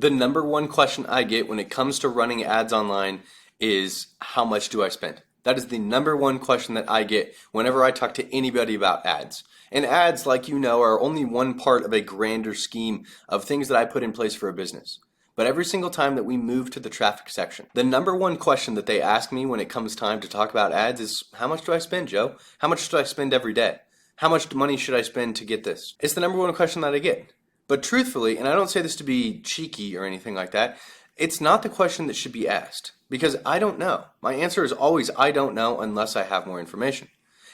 The number one question I get when it comes to running ads online is how much do I spend? That is the number one question that I get whenever I talk to anybody about ads. And ads, like you know, are only one part of a grander scheme of things that I put in place for a business. But every single time that we move to the traffic section, the number one question that they ask me when it comes time to talk about ads is, how much do I spend, Joe? How much do I spend every day? How much money should I spend to get this? It's the number one question that I get. But truthfully, and I don't say this to be cheeky or anything like that, it's not the question that should be asked, because I don't know. My answer is always I don't know unless I have more information.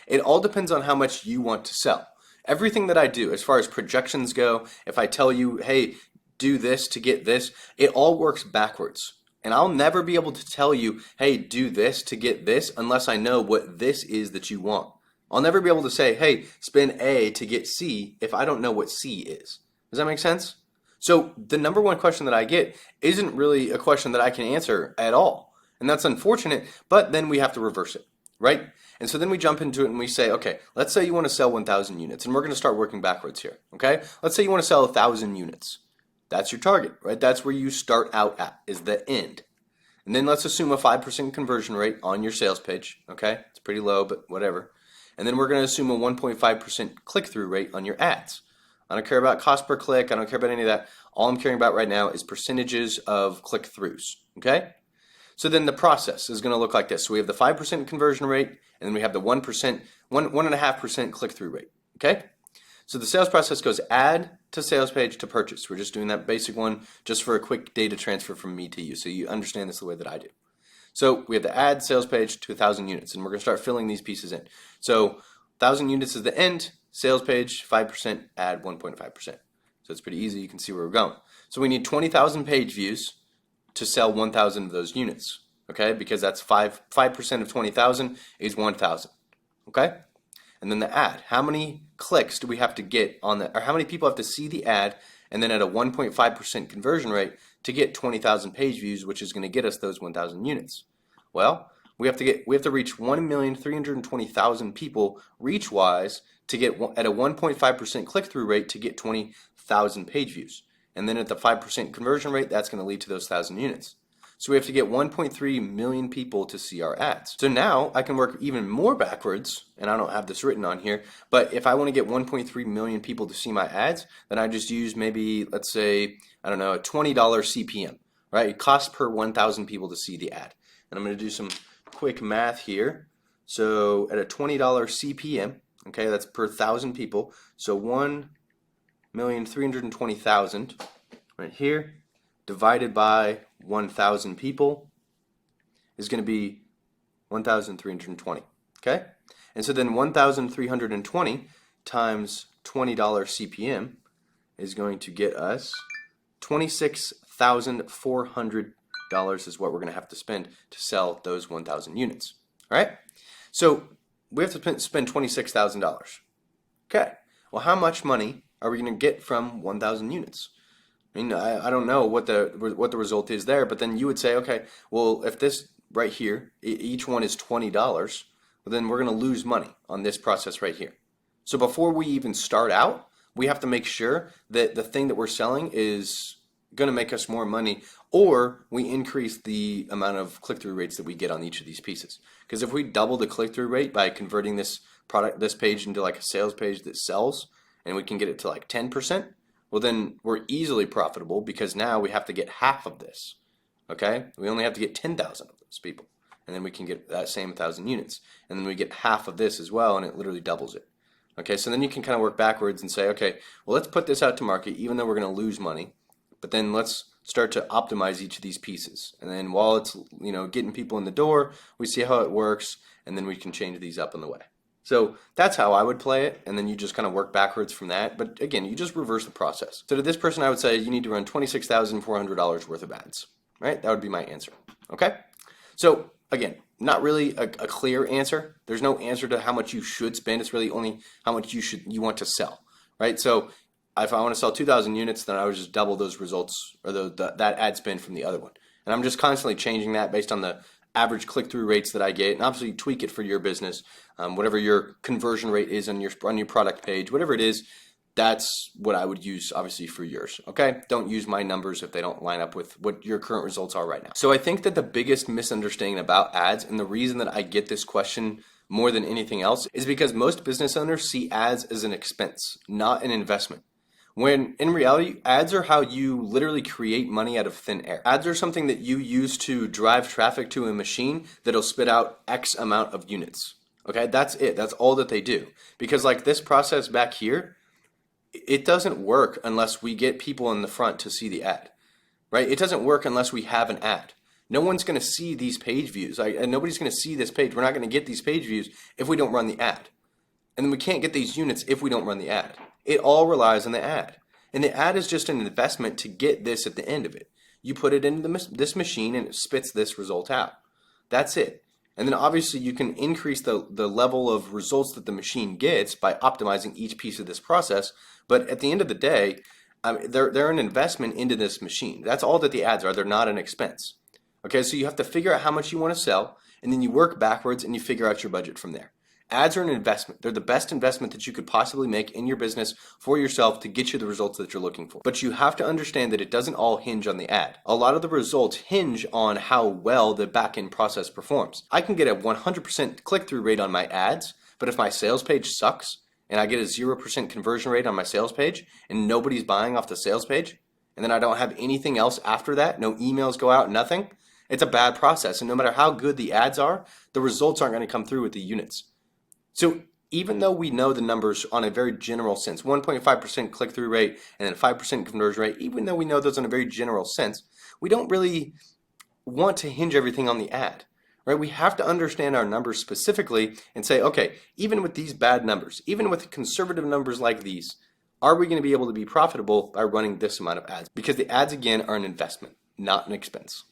It all depends on how much you want to sell. Everything that I do, as far as projections go, if I tell you, hey, do this to get this, it all works backwards. And I'll never be able to tell you, hey, do this to get this unless I know what this is that you want. I'll never be able to say, hey, spend A to get C if I don't know what C is. Does that make sense? So the number one question that I get isn't really a question that I can answer at all. And that's unfortunate, but then we have to reverse it, right? And so then we jump into it and we say, okay, let's say you want to sell 1,000 units, and we're going to start working backwards here, okay? Let's say you want to sell 1,000 units. That's your target, right? That's where you start out at, is the end. And then let's assume a 5% conversion rate on your sales page, okay? It's pretty low, but whatever. And then we're going to assume a 1.5% click-through rate on your ads. I don't care about cost per click. I don't care about any of that. All I'm caring about right now is percentages of click-throughs, okay? So then the process is going to look like this. So we have the 5% conversion rate, and then we have the 1.5% click-through rate, okay? So the sales process goes add to sales page to purchase. We're just doing that basic one just for a quick data transfer from me to you, so you understand this the way that I do. So we have the add sales page to 1,000 units, and we're going to start filling these pieces in. So 1,000 units is the end. Sales page, 5%, add 1.5%. So it's pretty easy. You can see where we're going. So we need 20,000 page views to sell 1,000 of those units, okay? Because that's 5% of 20,000 is 1,000, okay? And then the ad. How many clicks do we have to get on that, or how many people have to see the ad, and then at a 1.5% conversion rate to get 20,000 page views, which is going to get us those 1,000 units? Well, we have to reach 1,320,000 people reach-wise to get at a 1.5% click-through rate to get 20,000 page views. And then at the 5% conversion rate, that's going to lead to those 1,000 units. So we have to get 1.3 million people to see our ads. So now I can work even more backwards, and I don't have this written on here, but if I want to get 1.3 million people to see my ads, then I just use maybe, let's say, I don't know, a $20 CPM, right? It costs per 1,000 people to see the ad. And I'm going to do some quick math here. So at a $20 CPM, okay, that's per 1,000 people. So 1,320,000 right here divided by 1,000 people is going to be 1,320, okay? And so then 1,320 times $20 CPM is going to get us $26,400 is what we're going to have to spend to sell those 1,000 units, all right? So we have to spend $26,000. Okay, well, how much money are we going to get from 1,000 units? I mean, I don't know what the result is there, but then you would say, okay, well, if this right here, each one is $20, well, then we're going to lose money on this process right here. So before we even start out, we have to make sure that the thing that we're selling is going to make us more money, or we increase the amount of click-through rates that we get on each of these pieces. Because if we double the click-through rate by converting this page into like a sales page that sells, and we can get it to like 10%, well, then we're easily profitable, because now we have to get half of this, okay? We only have to get 10,000 of those people, and then we can get that same 1,000 units, and then we get half of this as well, and it literally doubles it. Okay, so then you can kind of work backwards and say, okay, well, let's put this out to market, even though we're going to lose money, but then let's start to optimize each of these pieces. And then while it's, getting people in the door, we see how it works, and then we can change these up on the way. So that's how I would play it, and then you just kind of work backwards from that. But again, you just reverse the process. So to this person, I would say you need to run $26,400 worth of ads, right? That would be my answer, okay? So again, not really a clear answer. There's no answer to how much you should spend. It's really only how much you want to sell, right? So if I want to sell 2,000 units, then I would just double those results, or that ad spend from the other one. And I'm just constantly changing that based on the average click-through rates that I get, and obviously tweak it for your business. Whatever your conversion rate is on your product page, whatever it is, That's what I would use, obviously, for yours. Okay? Don't use my numbers if they don't line up with what your current results are right now. So I think that the biggest misunderstanding about ads, and the reason that I get this question more than anything else, is because most business owners see ads as an expense, not an investment. When in reality, ads are how you literally create money out of thin air. Ads are something that you use to drive traffic to a machine that'll spit out X amount of units. Okay? That's it. That's all that they do. Because like this process back here, it doesn't work unless we get people in the front to see the ad, right? It doesn't work unless we have an ad. No one's going to see these page views, and nobody's going to see this page. We're not going to get these page views if we don't run the ad. And then we can't get these units if we don't run the ad. It all relies on the ad. And the ad is just an investment to get this at the end of it. You put it into this machine and it spits this result out. That's it. And then obviously you can increase the level of results that the machine gets by optimizing each piece of this process. But at the end of the day, they're an investment into this machine. That's all that the ads are. They're not an expense. Okay, so you have to figure out how much you want to sell, and then you work backwards and you figure out your budget from there. Ads are an investment. They're the best investment that you could possibly make in your business for yourself to get you the results that you're looking for. But you have to understand that it doesn't all hinge on the ad. A lot of the results hinge on how well the back-end process performs. I can get a 100% click-through rate on my ads, but if my sales page sucks and I get a 0% conversion rate on my sales page and nobody's buying off the sales page, and then I don't have anything else after that, no emails go out, nothing, it's a bad process. And no matter how good the ads are, the results aren't going to come through with the units. So even though we know the numbers on a very general sense, 1.5% click-through rate and then 5% conversion rate, even though we know those in a very general sense, we don't really want to hinge everything on the ad, right? We have to understand our numbers specifically and say, okay, even with these bad numbers, even with conservative numbers like these, are we going to be able to be profitable by running this amount of ads? Because the ads, again, are an investment, not an expense.